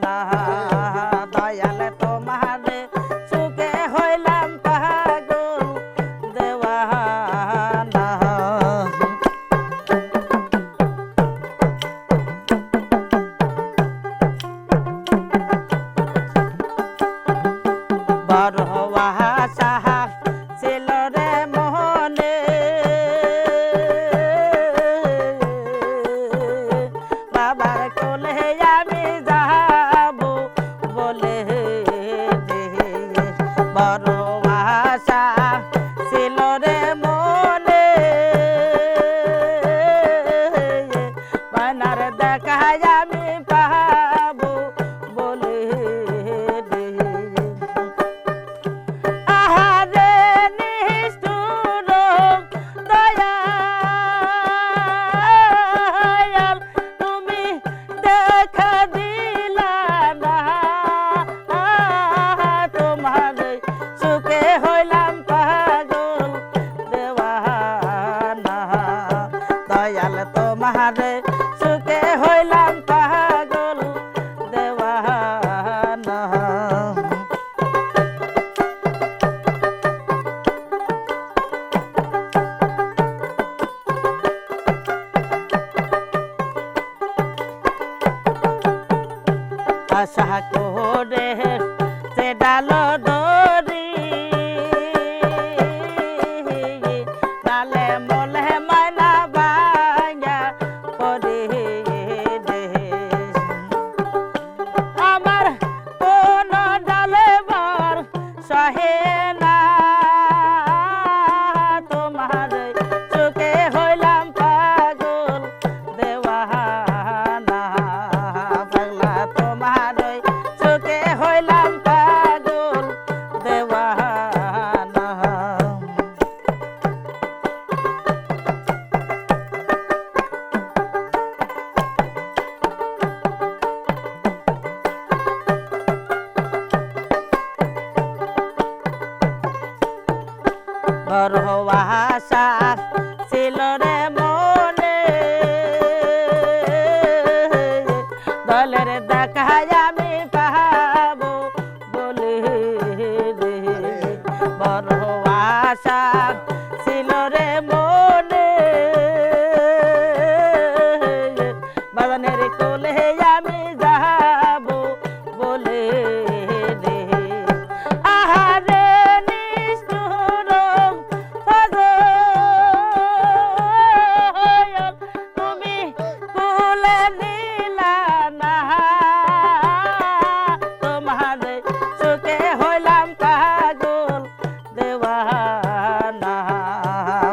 দেওয়ানা দয়াল তোমারে সুখে হইলাম পাগল দেওয়ানা বড় আশা ছিল রে মনে বাবার কোলে আমি যাব বলে বড় আশা ছিল রে মনে বানার দেখা আমি পাবো বলে আহারে নিষ্ঠুর দয়াল তুমি দেখা দিলা না তোমার সুখে হইলাম পাগল দেওয়ানা দয়াল তোমার সুখে হইলাম পাগল দেওয়ানা আশা করে সে ডাল দরি ডালে মলে মানা ভাঙা পরে আমার কোন ডালে বার সহে না তোমার চোখে হইলাম পাগল দেওয়ানা পাগলা তোমার চোখে হইলাম পাগল দেওয়ানা বড় আশা ছিল রে মনে দলের দেখা আমি পাবো বলে বড় আশা ছিল রে মনে বাগানের কোলে আমি যাব বলে আহারে নিষ্ঠুর তুমি কোলে নিলা না তোমার সুখে হইলাম পাগল দেওয়ানা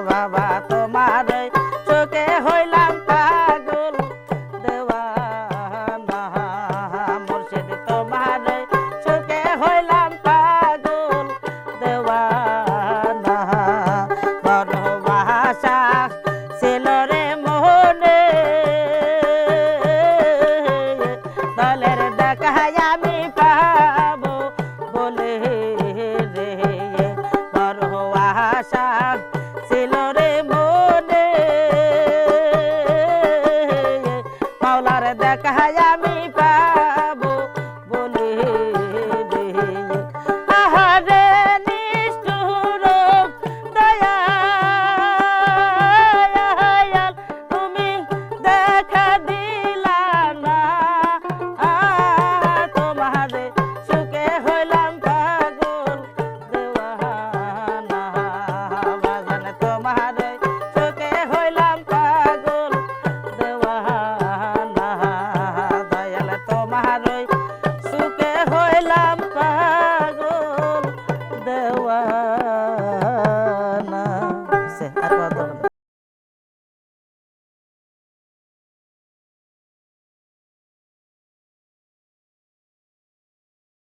বাবা তোমার সুখে হইলাম পাগল দেওয়ানা মুর্শিদ তোমার সুখে হইলাম পাগল দেওয়ানা বড় আশা ছিল রে মনে দলের দেখা আমি